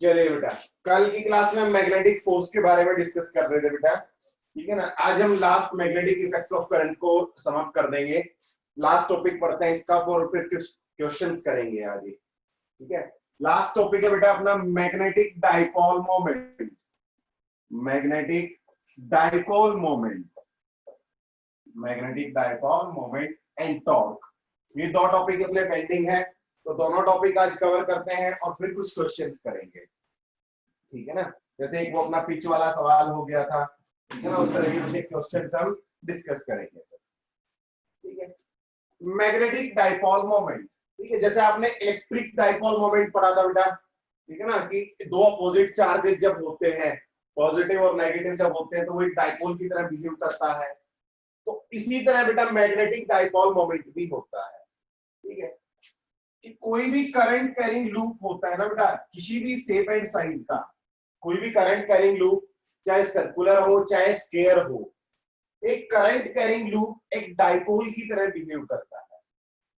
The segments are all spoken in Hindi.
चलिए बेटा, कल की क्लास में हम मैग्नेटिक फोर्स के बारे में डिस्कस कर रहे थे बेटा, ठीक है ना। आज हम last magnetic effects of current को समाप्त कर देंगे। लास्ट टॉपिक पढ़ते हैं इसका, फिर क्वेश्चंस करेंगे आज ही, ठीक है। लास्ट टॉपिक है बेटा अपना magnetic dipole moment. Magnetic dipole moment, magnetic dipole moment and torque, ये दो टॉपिक अपने पेंडिंग है, तो दोनों टॉपिक आज कवर करते हैं और फिर कुछ क्वेश्चंस करेंगे, ठीक है ना। जैसे एक वो अपना पिच वाला सवाल हो गया था, ठीक है ना, उस तरह के कुछ क्वेश्चंस हम डिस्कस करेंगे, ठीक है। मैग्नेटिक डाइपोल मोमेंट, ठीक है, जैसे आपने इलेक्ट्रिक डाइपोल मोमेंट पढ़ा था बेटा, ठीक है ना, कि दो अपोजिट चार्जेस जब होते हैं, पॉजिटिव और नेगेटिव जब होते हैं, तो वो एक डाइपोल की तरह बिहेव करता है। तो इसी तरह बेटा मैग्नेटिक डाइपोल मोमेंट भी होता है, ठीक है। कि कोई भी करंट कैरिंग लूप होता है ना बेटा, किसी भी शेप एंड साइज का, कोई भी करंट कैरिंग लूप, चाहे सर्कुलर हो चाहे स्क्वायर हो, एक करंट कैरिंग लूप एक डाइपोल की तरह बिहेव करता है,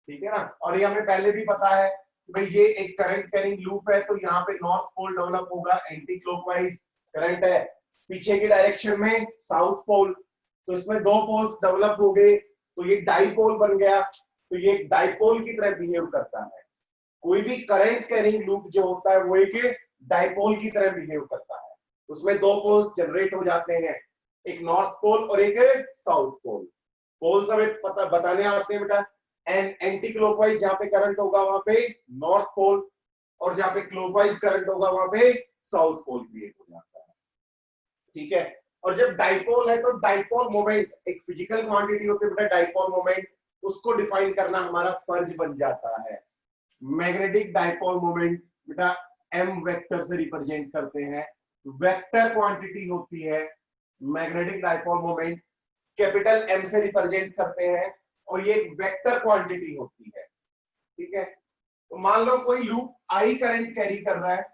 ठीक है ना। और ये हमें पहले भी पता है कि भाई ये एक करंट कैरिंग लूप है, तो यहाँ पे नॉर्थ पोल डेवलप होगा, एंटी क्लॉकवाइज करंट है, पीछे की डायरेक्शन में साउथ पोल, तो इसमें दो पोल्स डेवलप हो गए, तो ये डाइपोल बन गया, तो ये एक डाइपोल की तरह बिहेव करता है। कोई भी करंट कैरिंग लूप जो होता है वो एक डाइपोल की तरह बिहेव करता है, उसमें दो पोल्स जनरेट हो जाते हैं, एक नॉर्थ पोल और एक साउथ पोल। पोल्स हमें पता बताने आते हैं बेटा, एंड एंटी क्लॉकवाइज जहां पे करंट होगा वहां पे नॉर्थ पोल, और जहां पे क्लॉकवाइज करंट होगा वहां पे साउथ पोल क्रिएट हो जाता है, ठीक है। और जब डाइपोल है तो डाइपोल मोमेंट एक फिजिकल क्वांटिटी होती है बेटा, डाइपोल मोमेंट, उसको डिफाइन करना हमारा फर्ज बन जाता है। मैग्नेटिक डाइपोल मोमेंट बेटा एम वेक्टर से रिप्रेजेंट करते हैं, वेक्टर क्वांटिटी होती है। Magnetic dipole moment capital M से रिप्रेजेंट करते हैं, और ये वेक्टर क्वांटिटी होती है, ठीक है। तो मान लो कोई लूप आई करंट कैरी कर रहा है,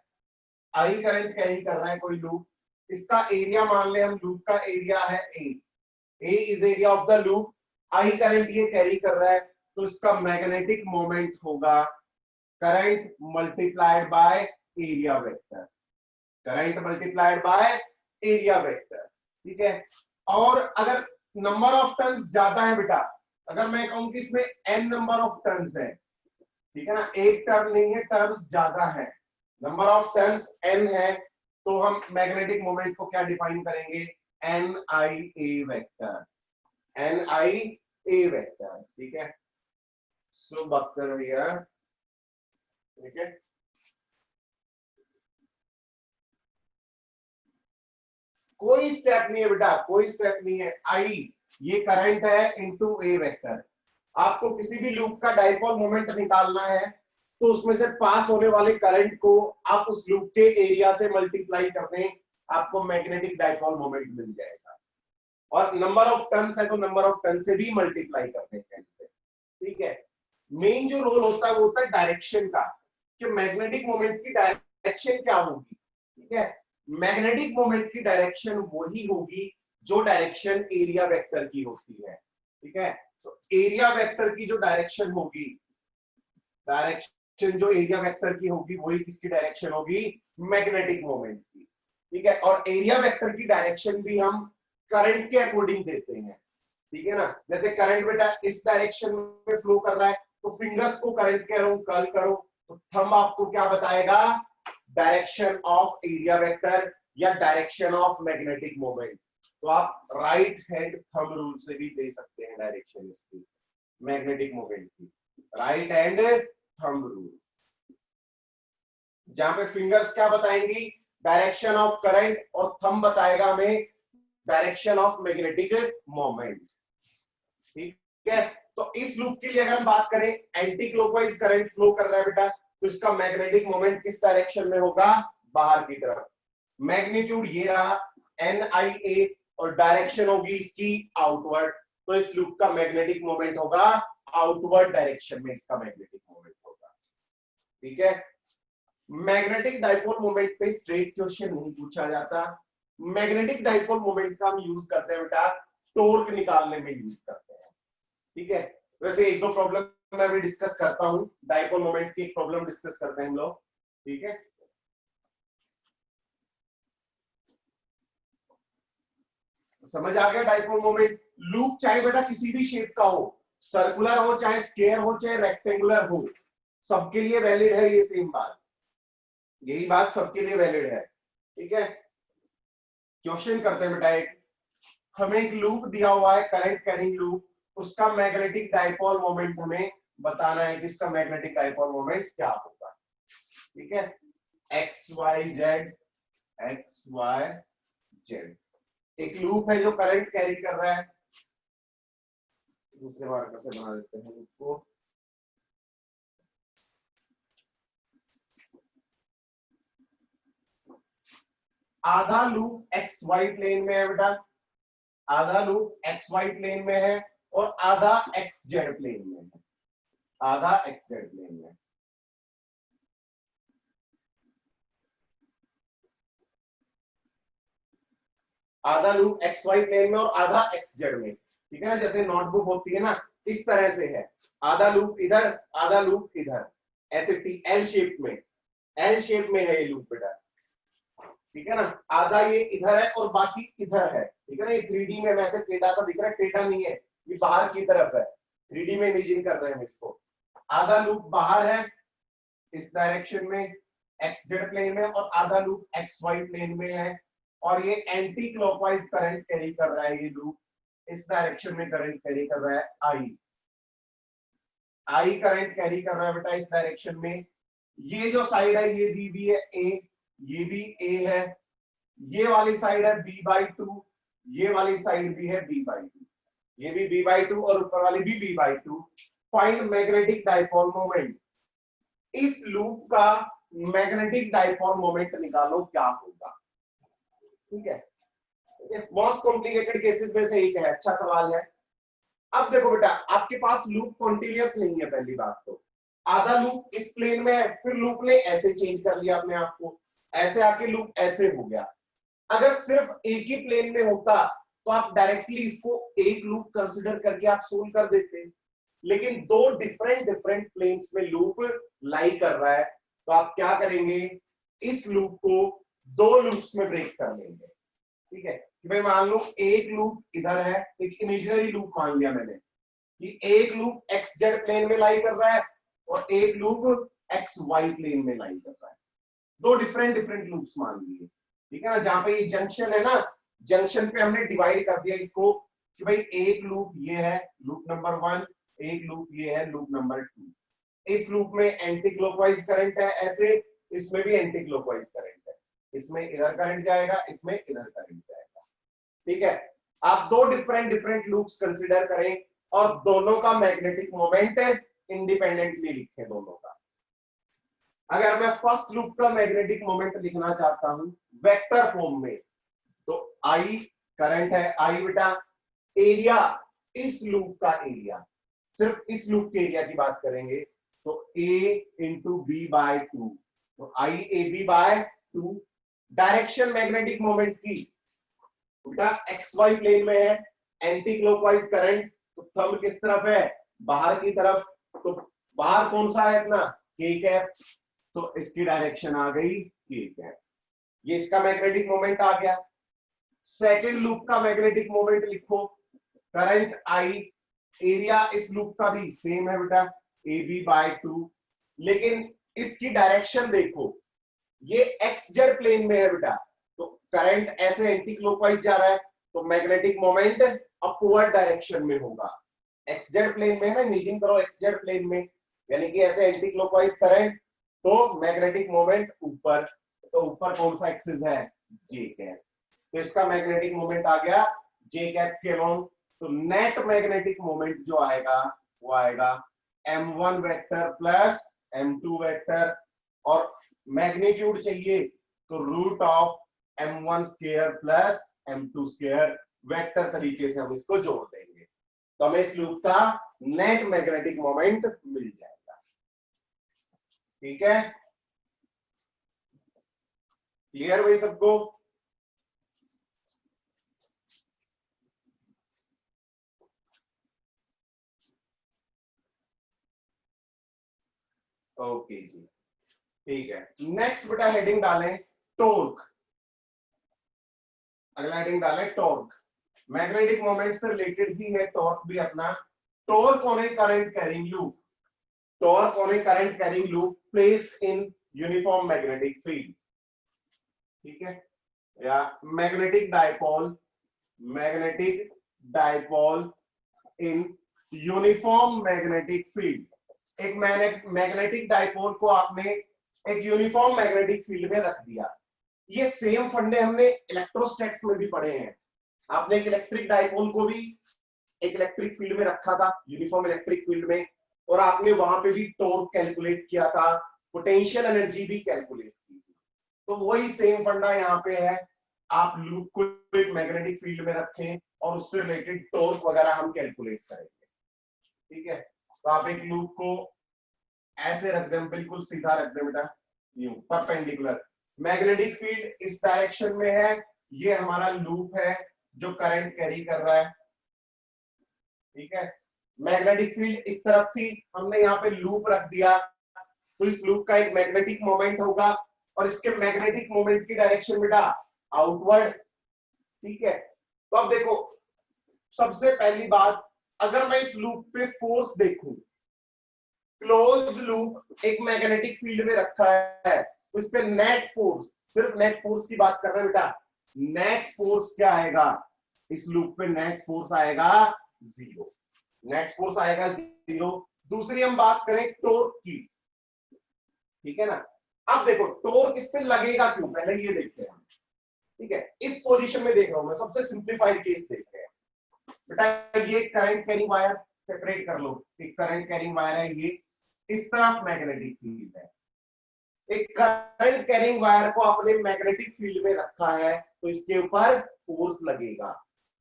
आई करंट कैरी कर रहा है कोई लूप, इसका एरिया मान ले हम, लूप का एरिया है A is area of the loop, I current ये कैरी कर रहा है, तो इसका मैग्नेटिक मोमेंट होगा current multiplied by area vector, current multiplied by area vector, ठीक है। और अगर नंबर ऑफ टर्न्स ज्यादा है बेटा, अगर मैं कहूं कि इसमें n नंबर ऑफ टर्न्स है, ठीक है ना, एक टर्न नहीं है, टर्न्स ज्यादा है, नंबर ऑफ टर्न्स n है, तो हम मैग्नेटिक मोमेंट को क्या डिफाइन करेंगे, एन आई ए वेक्टर, एन आई ए वेक्टर, ठीक है। सो बख्तर भैया, ठीक है। कोई स्टेप नहीं है बेटा, कोई स्टेप नहीं है, आई ये करंट है इनटू ए वेक्टर। आपको किसी भी लूप का डाइपोल मोमेंट निकालना है, तो उसमें से पास होने वाले करंट को आप उस लूप के एरिया से मल्टीप्लाई कर दें, आपको मैग्नेटिक डाइपोल मोमेंट मिल जाएगा। और नंबर ऑफ टर्न्स है तो नंबर ऑफ टर्न से भी मल्टीप्लाई कर दें से, ठीक है। मेन जो रोल होता है वो होता है डायरेक्शन का, कि मैग्नेटिक मोमेंट की डायरेक्शन क्या होगी, ठीक है। मैग्नेटिक मोमेंट की डायरेक्शन वही होगी जो डायरेक्शन एरिया वेक्टर की होती है, ठीक है। तो एरिया वेक्टर की जो डायरेक्शन होगी, डायरेक्शन जो एरिया वेक्टर की होगी वही किसकी डायरेक्शन होगी, मैग्नेटिक मोमेंट की, ठीक है। और एरिया वेक्टर की डायरेक्शन भी हम करंट के अकॉर्डिंग देते हैं, ठीक है ना। जैसे करंट बेटा इस डायरेक्शन में फ्लो कर रहा है, तो फिंगर्स को करंट कह रहा हूं, कर्ल करो, तो थंब आपको क्या बताएगा, डायरेक्शन ऑफ एरिया वेक्टर या डायरेक्शन ऑफ मैग्नेटिक मोमेंट। तो आप राइट हैंड थंब रूल से भी दे सकते हैं डायरेक्शन इसकी, मैग्नेटिक मोमेंट की, राइट हैंड थंब रूल, जहां पे फिंगर्स क्या बताएंगी, डायरेक्शन ऑफ करंट, और थंब बताएगा हमें डायरेक्शन ऑफ मैग्नेटिक मोमेंट, ठीक है। तो इस लूप के लिए अगर हम बात करें, एंटी क्लॉकवाइज करंट फ्लो कर रहा है बेटा, तो इसका मैग्नेटिक मोमेंट किस डायरेक्शन में होगा, बाहर की तरफ। मैग्नीट्यूड ये रहा एन आई ए, और डायरेक्शन होगी इसकी आउटवर्ड, तो इस लूप का मैग्नेटिक मोमेंट होगा आउटवर्ड डायरेक्शन में, इसका मैग्नेटिक मोमेंट होगा, ठीक है। मैग्नेटिक डाइपोल मोमेंट पे स्ट्रेट क्वेश्चन नहीं पूछा जाता, मैग्नेटिक डाइपोल मोमेंट का हम यूज करते हैं बेटा टॉर्क निकालने में यूज करते हैं, ठीक है। वैसे एक दो प्रॉब्लम मैं भी डिस्कस करता हूं, डाइपोल मोमेंट की एक प्रॉब्लम डिस्कस करते हैं हम लोग, ठीक है। समझ आ गया डाइपोल मोमेंट। लूप चाहे बेटा किसी भी शेप का हो, सर्कुलर हो चाहे स्क्वायर हो चाहे रेक्टेंगुलर हो, सबके लिए वैलिड है ये सेम बात, यही बात सबके लिए वैलिड है। ठीक है, क्वेश्चन करते हैं बेटा एक, हमें एक लूप दिया हुआ है करंट कैरिंग लूप, उसका मैग्नेटिक डाइपोल मोमेंट हमें बताना है कि इसका मैग्नेटिक डाइपोल मोमेंट क्या होगा। ठीक है, X Y Z, X Y Z, एक लूप है जो करंट कैरी कर रहा है। दूसरे मार्कर से बना देते हैं लूप को। आधा लूप एक्स वाई प्लेन में है बेटा, आधा लूप एक्स वाई प्लेन में है और आधा एक्स जेड प्लेन में है, आधा एक्स जेड प्लेन में। आधा लूप एक्स वाई प्लेन में और आधा एक्स जेड में। ठीक है ना, जैसे नोटबुक होती है ना, इस तरह से है, आधा लूप इधर आधा लूप इधर, ऐसे टी एल शेप में, एल शेप में है ये लूप बेटा। ठीक है ना, आधा ये इधर है और बाकी इधर है। ठीक है ना, ये 3D में वैसे टेढ़ा सा दिख रहा है, टेढ़ा नहीं है, ये बाहर की तरफ है, 3D में इमेजिन कर रहे हैं हम इसको। आधा लूप बाहर है इस डायरेक्शन में एक्स जेड प्लेन में, और आधा लूप एक्स वाई प्लेन में है, और ये एंटी क्लॉकवाइज करंट कैरी कर रहा है, ये लूप इस डायरेक्शन में करंट कैरी कर रहा है, आई आई करंट कैरी कर रहा है बेटा इस डायरेक्शन में। ये जो साइड है ये दी हुई है ए, ये भी ए है, ये वाली साइड है b/2, ये वाली साइड भी है b/2, ये भी b/2 और ऊपर वाली भी b/2। Find magnetic dipole moment, इस लूप का मैग्नेटिक डाइपोल मोमेंट निकालो क्या होगा। ठीक है, मोस्ट कॉम्प्लिकेटेड केसेस में से एक है, अच्छा सवाल है। अब देखो बेटा, आपके पास लूप कॉन्टिन्यूअस नहीं है, पहली बात तो आधा लूप इस प्लेन में है, फिर लूप ने ऐसे चेंज कर लिया अपने आप को, ऐसे आके लूप ऐसे हो गया। अगर सिर्फ एक ही प्लेन में होता तो आप डायरेक्टली इसको एक लूप कंसीडर करके आप सोल्व कर देते, लेकिन दो डिफरेंट प्लेन्स में लूप लाई कर रहा है, तो आप क्या करेंगे, इस लूप को दो लूप्स में ब्रेक कर लेंगे। ठीक है, कि भाई मान लो एक लूप इधर है, एक इमेजिनरी लूप मान लिया मैंने कि एक लूप एक्स जेड प्लेन में लाई कर रहा है और एक लूप एक्स वाई प्लेन में लाई कर रहा है, दो डिफरेंट लूप्स मान लिए। ठीक है ना, जहां पे ये जंक्शन है ना, जंक्शन पे हमने डिवाइड कर दिया इसको कि भाई एक लूप ये है लूप नंबर 1, एक लूप ये है लूप नंबर 2। इस लूप में एंटी क्लॉकवाइज करंट है ऐसे, इसमें भी एंटी क्लॉकवाइज करंट है, इसमें इधर करंट जाएगा, इसमें इधर करंट जाएगा। ठीक है, आप दो डिफरेंट लूप्स कंसीडर करें और दोनों का मैग्नेटिक मोमेंट इंडिपेंडेंटली लिखें दोनों का। अगर मैं फर्स्ट लूप का मैग्नेटिक मोमेंट लिखना चाहता हूं वेक्टर फॉर्म में, तो आई करंट है, आई बेटा एरिया, इस लूप का एरिया, सिर्फ इस लूप के एरिया की बात करेंगे तो a इंटू b/2, तो आई ए b/2। डायरेक्शन मैग्नेटिक मोमेंट की बेटा एक्स वाई प्लेन में है, एंटी क्लॉकवाइज करंट, तो थंब किस तरफ है, बाहर की तरफ, तो बाहर कौन सा है अपना k कैप, तो इसकी डायरेक्शन आ गई k कैप, ये इसका मैग्नेटिक मोमेंट आ गया। सेकेंड लूप का मैग्नेटिक मोमेंट लिखो, करंट आई, एरिया इस लूप का भी सेम है बेटा ab/2, लेकिन इसकी डायरेक्शन देखो, ये एक्स जेड प्लेन में है बेटा, तो करंट ऐसे एंटी क्लॉकवाइज जा रहा है, तो मैग्नेटिक मोमेंट अपवर्ड डायरेक्शन में होगा। एक्स जेड प्लेन में है, इमेजिन करो एक्स जेड प्लेन में, यानी कि ऐसे एंटी क्लॉकवाइज करंट, तो मैग्नेटिक मोमेंट ऊपर, तो ऊपर कौन सा एक्सिस है, जे कैप, तो इसका मैग्नेटिक मोमेंट आ गया जे कैप के अलोंग। तो नेट मैग्नेटिक मोमेंट जो आएगा वो आएगा m1 vector plus m2 vector, और मैग्नीट्यूड चाहिए तो root of m1 square plus m2 square, vector तरीके से हम इसको जोड़ देंगे, तो हमें इस लूप का नेट मैग्नेटिक मोमेंट मिल जाएगा। ठीक है, क्लियर भाई सबको? ओके जी, ठीक है। नेक्स्ट बेटा हेडिंग डालें टॉर्क, अगला हेडिंग डालें टॉर्क। मैग्नेटिक मोमेंट से रिलेटेड ही है टॉर्क भी अपना। Torque on A current carrying loop, torque on A current carrying loop placed in uniform magnetic field, ठीक है, या magnetic dipole, magnetic dipole in uniform magnetic field. एक मैग्नेटिक डायपोल को आपने एक यूनिफॉर्म मैग्नेटिक फील्ड में रख दिया। ये सेम फंडे हमने इलेक्ट्रोस्टैटिक्स में भी पढ़े हैं। आपने एक इलेक्ट्रिक डायपोल को भी एक इलेक्ट्रिक फील्ड में रखा था, यूनिफॉर्म इलेक्ट्रिक फील्ड में, और आपने वहां पे भी टॉर्क कैलकुलेट किया था, पोटेंशियल एनर्जी भी कैलकुलेट की थी। तो वही सेम फंडा यहाँ पे है, आप लूप को एक मैग्नेटिक फील्ड में रखें और उससे रिलेटेड टॉर्क वगैरह हम कैलकुलेट करेंगे, ठीक है। तो आप एक लूप को ऐसे रख दें, बिल्कुल सीधा रख दें बेटा, यूं परपेंडिकुलर, मैग्नेटिक फील्ड इस डायरेक्शन में है, ये हमारा लूप है जो करंट कैरी कर रहा है, ठीक है। मैग्नेटिक फील्ड इस तरफ थी, हमने यहाँ पे लूप रख दिया, तो इस लूप का एक मैग्नेटिक मोमेंट होगा और इसके मैग्नेटिक मोमेंट की डायरेक्शन बेटा आउटवर्ड, ठीक है। तो अब देखो, सबसे पहली बात, अगर मैं इस लूप पे फोर्स देखूं, क्लोज्ड लूप एक मैग्नेटिक फील्ड में रखा है, तो इस पे नेट फोर्स, सिर्फ नेट फोर्स की बात कर रहे हैं बेटा, नेट फोर्स क्या आएगा इस लूप पे? नेट फोर्स आएगा जीरो, नेट फोर्स आएगा जीरो। दूसरी हम बात करें टॉर्क की, ठीक है ना। अब देखो टॉर्क इस पे लगेगा क्यों, पहले ये देखते हैं, ठीक है। इस पोजीशन में देख रहा हूं मैं, सबसे सिंप्लीफाइड केस देखते हैं बेटा। ये करंट कैरिंग वायर, सेपरेट कर लो, एक करंट कैरिंग वायर है, ये इस तरफ मैग्नेटिक फील्ड है, एक करंट कैरिंग वायर को आपने मैग्नेटिक फील्ड में रखा है, तो इसके ऊपर फोर्स लगेगा।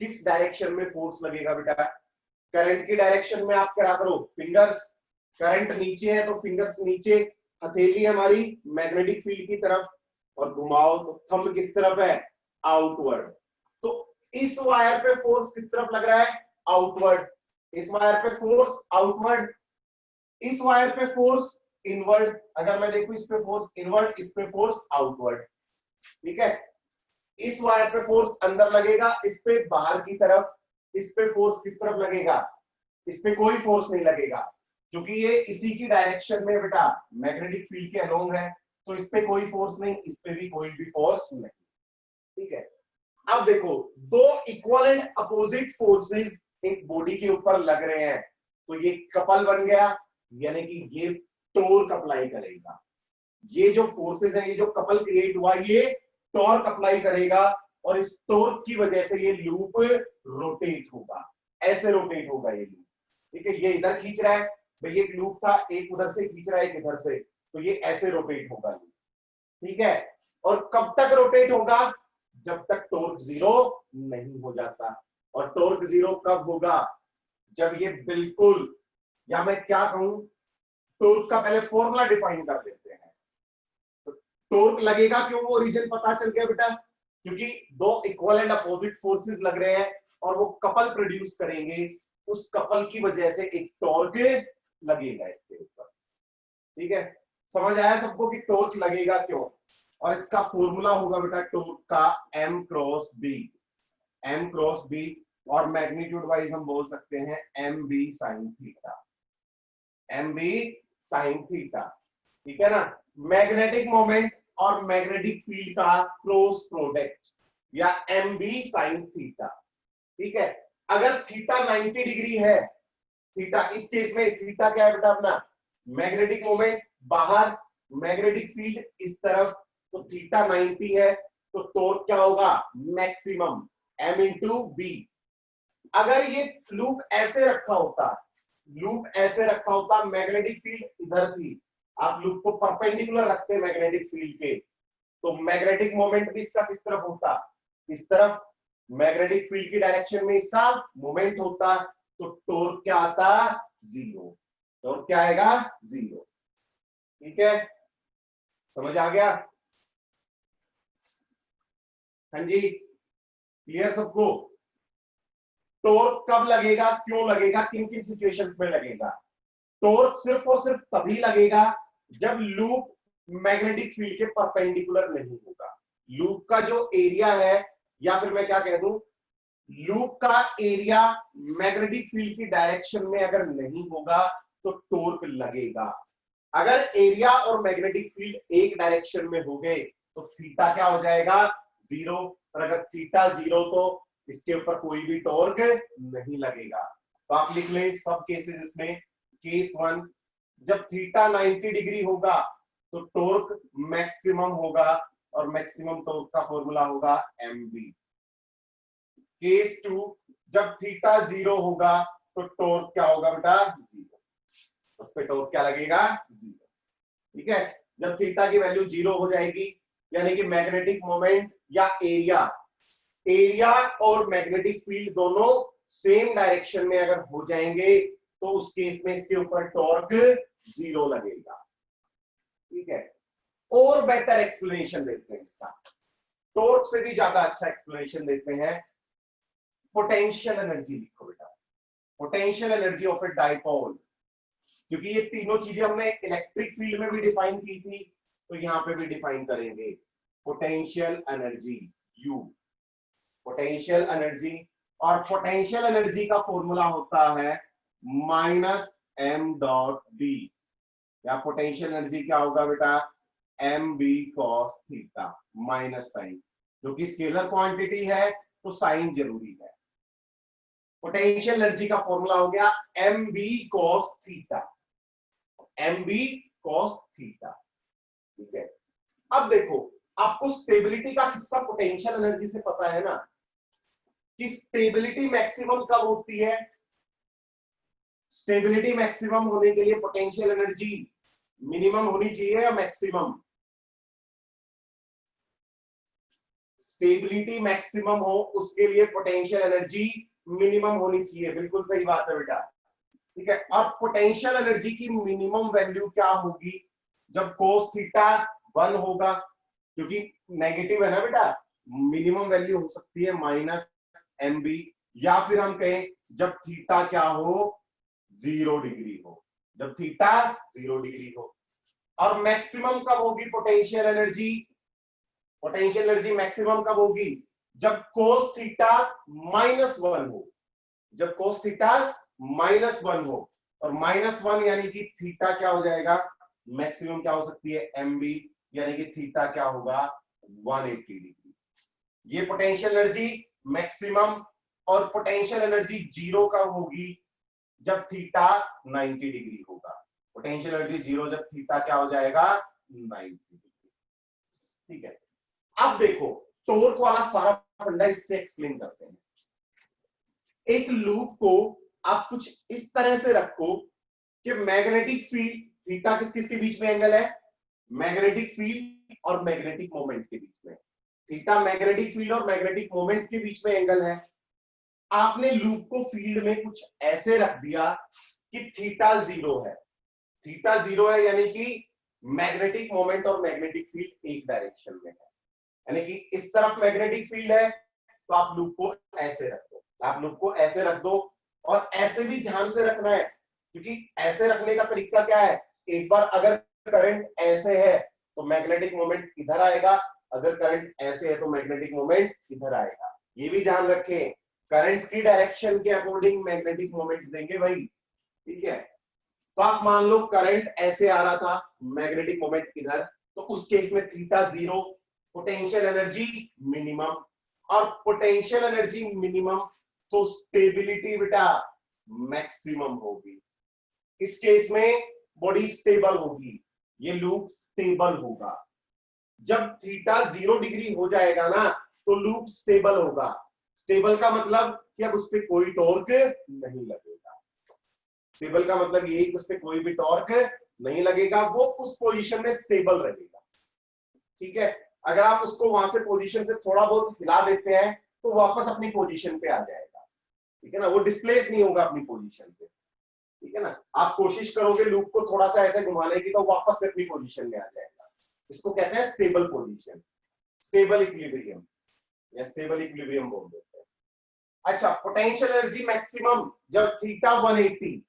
किस डायरेक्शन में फोर्स लगेगा बेटा? करंट की डायरेक्शन में आप क्या करो, फिंगर्स, करंट नीचे है तो फिंगर्स नीचे, हथेली हमारी मैग्नेटिक फील्ड की तरफ, और घुमाओ तो थंब किस तरफ है? आउटवर्ड। तो इस वायर पे फोर्स किस तरफ लग रहा है? आउटवर्ड। इस वायर पे फोर्स आउटवर्ड, इस वायर पे फोर्स इनवर्ड। अगर मैं देखूं इस पे फोर्स इनवर्ड, इस पे फोर्स आउटवर्ड, ठीक है। इस वायर पे फोर्स अंदर लगेगा, इस पे बाहर की तरफ। इस पे फोर्स किस तरफ लगेगा? इस पे कोई फोर्स नहीं लगेगा, क्योंकि ये इसी की डायरेक्शन में बेटा मैग्नेटिक फील्ड के अलोंग है, तो इस पे कोई फोर्स नहीं, इस पे भी कोई भी फोर्स नहीं, ठीक है। अब देखो, दो इक्वल एंड अपोजिट फोर्सेस एक बॉडी के ऊपर लग रहे हैं, तो ये कपल बन गया, यानी कि ये टॉर्क अप्लाई करेगा। ये जो फोर्सेस है, ये जो कपल क्रिएट हुआ, ये टॉर्क अप्लाई करेगा, और इस टॉर्क की वजह से ये लूप रोटेट होगा, ऐसे रोटेट होगा ये लूप, ठीक है। ये इधर खींच रहा है भाई, एक लूप था, एक उधर से खींच रहा है, एक इधर से, तो ये ऐसे रोटेट होगा लूप, ठीक है। और कब तक रोटेट होगा? जब तक टॉर्क जीरो नहीं हो जाता। और टॉर्क जीरो कब होगा? जब ये बिल्कुल, या मैं क्या कहूं, टॉर्क का पहले फॉर्मूला डिफाइन कर देते हैं। तो टॉर्क लगेगा क्यों, वो रीजन पता चल गया बेटा, क्योंकि दो इक्वल एंड अपोजिट फोर्सेस लग रहे हैं और वो कपल प्रोड्यूस करेंगे, उस कपल की वजह से एक टॉर्क लगेगा इसके ऊपर, ठीक है। समझ आया सबको कि टॉर्क लगेगा क्यों? और इसका फॉर्मूला होगा बेटा टॉर्क का m cross B, m cross B, और मैग्नीट्यूड वाइज हम बोल सकते हैं M B sine theta, M B sine theta, ठीक है ना। मैग्नेटिक मोमेंट और मैग्नेटिक फील्ड का क्रॉस प्रोडक्ट, या एम बी साइन थीटा, ठीक है। अगर थीटा 90 डिग्री है, थीटा इस केस में थीटा क्या है बेटा अपना? मैग्नेटिक मोमेंट बाहर, मैग्नेटिक फील्ड इस तरफ, तो थीटा 90 है, तो टॉर्क क्या होगा? Maximum m into B. अगर ये लूप ऐसे रखा होता, लूप ऐसे रखा होता, मैग्नेटिक फील्ड इधर थी, आप लूप को परपेंडिकुलर रखते मैग्नेटिक फील्ड के, तो मैग्नेटिक मोमेंट भी इसका किस तरफ होता? इस तरफ। मैग्नेटिक फील्ड की डायरेक्शन में इसका मोमेंट होता, तो टॉर्क क्या आता? जीरो। टॉर्क क्या आएगा? जीरो, ठीक है। समझ आ गया? हाँ जी, क्लियर सबको? टॉर्क कब लगेगा, क्यों लगेगा, किन किन सिचुएशंस में लगेगा? टॉर्क सिर्फ और सिर्फ तभी लगेगा जब लूप मैग्नेटिक फील्ड के परपेंडिकुलर नहीं होगा। लूप का जो एरिया है, या फिर मैं क्या कह दूं, लूप का एरिया मैग्नेटिक फील्ड की डायरेक्शन में अगर नहीं होगा तो टॉर्क लगेगा। अगर एरिया और मैग्नेटिक फील्ड एक डायरेक्शन में हो गए तो थीटा क्या हो जाएगा, जीरो। और अगर थीटा जीरो तो इसके ऊपर कोई भी टॉर्क नहीं लगेगा। तो आप लिख लें सब केसेस इसमें। केस वन, जब थीटा 90 डिग्री होगा तो टॉर्क मैक्सिमम होगा और मैक्सिमम टॉर्क का फॉर्मूला होगा mv। केस टू, जब थीटा जीरो होगा तो टॉर्क क्या होगा बेटा, जीरो। उस पे टॉर्क क्या लगेगा, जीरो। ठीक है, जब थीटा की वैल्यू जीरो हो जाएगी यानी कि मैग्नेटिक मोमेंट या एरिया और मैग्नेटिक फील्ड दोनों सेम डायरेक्शन में अगर हो जाएंगे तो उस केस में इसके ऊपर टॉर्क जीरो लगेगा। ठीक है, और बेटर एक्सप्लेनेशन देते हैं इसका, टॉर्क से भी ज्यादा अच्छा एक्सप्लेनेशन देते हैं। पोटेंशियल एनर्जी लिखो बेटा, potential energy of a dipole, क्योंकि ये तीनों चीजें हमने इलेक्ट्रिक फील्ड में भी डिफाइन की थी तो यहां पे भी डिफाइन करेंगे। Potential energy U, potential energy, और पोटेंशियल एनर्जी का फॉर्मूला होता है -m.b, या पोटेंशियल एनर्जी क्या होगा बेटा, mb cos theta, minus sine, क्योंकि स्केलर क्वांटिटी है तो साइन जरूरी है। पोटेंशियल एनर्जी का फॉर्मूला हो गया mb cos theta, mb cos theta. ठीक है, अब देखो आपको स्टेबिलिटी का किस्सा पोटेंशियल एनर्जी से पता है ना, कि स्टेबिलिटी मैक्सिमम कब होती है। स्टेबिलिटी मैक्सिमम होने के लिए पोटेंशियल एनर्जी मिनिमम होनी चाहिए या मैक्सिमम। स्टेबिलिटी मैक्सिमम हो उसके लिए पोटेंशियल एनर्जी मिनिमम होनी चाहिए, बिल्कुल सही बात है बेटा। ठीक है, अब पोटेंशियल एनर्जी की मिनिमम वैल्यू क्या होगी, जब कोस थीटा 1 होगा, क्योंकि नेगेटिव है ना बेटा, मिनिमम वैल्यू हो सकती है -mb, या फिर हम कहें जब थीटा क्या हो, 0 डिग्री हो, जब थीटा 0 डिग्री हो। और मैक्सिमम कब होगी potential energy, potential energy maximum कब होगी, जब कोस थीटा -1 हो, जब कोस थीटा -1 हो, और -1 यानी कि थीटा क्या हो जाएगा, मैक्सिमम क्या हो सकती है mb, यानी कि थीटा क्या होगा 180 डिग्री। ये पोटेंशियल एनर्जी मैक्सिमम। और पोटेंशियल एनर्जी जीरो कब होगी, जब थीटा 90 डिग्री होगा। पोटेंशियल एनर्जी जीरो जब थीटा क्या हो जाएगा 90 डिग्री। ठीक है, अब देखो टॉर्क वाला सारा फंडा इससे एक्सप्लेन करते हैं। एक लूप को आप कुछ इस तरह से रखो कि मैग्नेटिक फील्ड, थीटा किस किस के बीच में एंगल है, मैग्नेटिक फील्ड और मैग्नेटिक मोमेंट के बीच में। थीटा मैग्नेटिक फील्ड और मैग्नेटिक मोमेंट के बीच में एंगल है। आपने लूप को फील्ड में कुछ ऐसे रख दिया कि थीटा 0 है, थीटा 0 है यानी कि मैग्नेटिक मोमेंट और मैग्नेटिक फील्ड एक डायरेक्शन में है, यानी कि इस तरफ मैग्नेटिक फील्ड है तो आप लूप को ऐसे रख दो, आप लूप को ऐसे रख दो। और ऐसे भी ध्यान से रखना है, क्योंकि ऐसे रखने का तरीका क्या है, एक बार अगर करंट ऐसे है तो मैग्नेटिक मोमेंट इधर आएगा, अगर करंट ऐसे है तो मैग्नेटिक मोमेंट इधर आएगा। ये भी ध्यान रखें, करंट की डायरेक्शन के अकॉर्डिंग मैग्नेटिक मोमेंट देंगे भाई। ठीक है, तो आप मान लो करंट ऐसे आ रहा था, मैग्नेटिक मोमेंट इधर, तो उस केस में थीटा 0, पोटेंशियल एनर्जी मिनिमम, और पोटेंशियल एनर्जी मिनिमम तो स्टेबिलिटी बेटा मैक्सिमम होगी। इस केस में बॉडी स्टेबल होगी, ये लूप स्टेबल होगा। जब थीटा 0 डिग्री हो जाएगा ना तो लूप स्टेबल होगा। स्टेबल का मतलब कि अब उस पर कोई टॉर्क नहीं लगेगा। स्टेबल का मतलब यही कि उस पर कोई भी टॉर्क नहीं लगेगा, वो उस पोजीशन में स्टेबल रहेगा। ठीक है, अगर आप उसको वहां से पोजीशन से थोड़ा बहुत हिला देते हैं तो वापस अपनी पोजीशन पे आ जाएगा। ठीक है ना, वो डिस्प्लेस नहीं होगा अपनी पोजीशन से। ठीक है ना, आप कोशिश करोगे लूप को थोड़ा सा ऐसे घुमाने की तो वापस से अपनी पोजीशन में आ जाएगा। इसको कहते हैं स्टेबल पोजीशन, स्टेबल इक्विलिब्रियम या स्टेबल इक्विलिब्रियम बोल देते हैं। अच्छा, पोटेंशियल एनर्जी मैक्सिमम जब थीटा 180,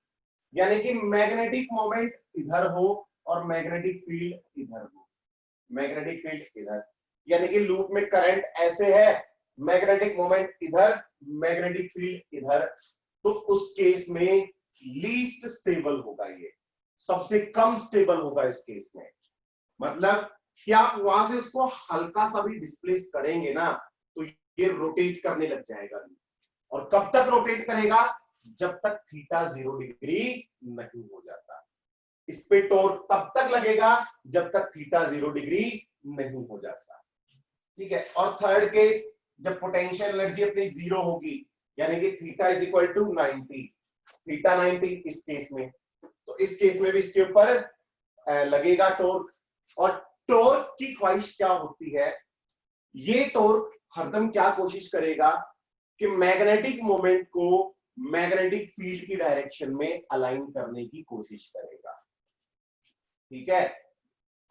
यानी कि मैग्नेटिक मोमेंट इधर हो और मैग्नेटिक फील्ड इधर हो, मैग्नेटिक फील्ड इधर, यानी कि लूप में करंट ऐसे है, मैग्नेटिक मोमेंट इधर मैग्नेटिक फील्ड इधर, तो उस केस में लीस्ट स्टेबल होगा, ये सबसे कम स्टेबल होगा इस केस में। मतलब कि आप वहां से उसको हल्का सा भी डिस्प्लेस करेंगे ना तो ये रोटेट करने लग जाएगा। और कब तक रोटेट करेगा? जब तक थीटा 0 डिग्री नहीं हो जाता। इस पे टॉर्क तब तक लगेगा जब तक थीटा 0 डिग्री नहीं हो जाता। ठीक है। और थर्ड केस, जब पोटेंशियल एनर्जी अपनी 0 होगी, यानी कि theta is equal to 90, theta 90 इस केस में, तो इस केस में भी इसके ऊपर लगेगा टॉर्क। और टॉर्क की ख्वाहिश क्या होती है? ये टॉर्क हरदम क्या कोशिश करेगा कि मैग्नेटिक मोमेंट को मैग्नेटिक फील्ड की डायरेक्शन में अलाइन करने की कोशिश करेगा। ठीक है।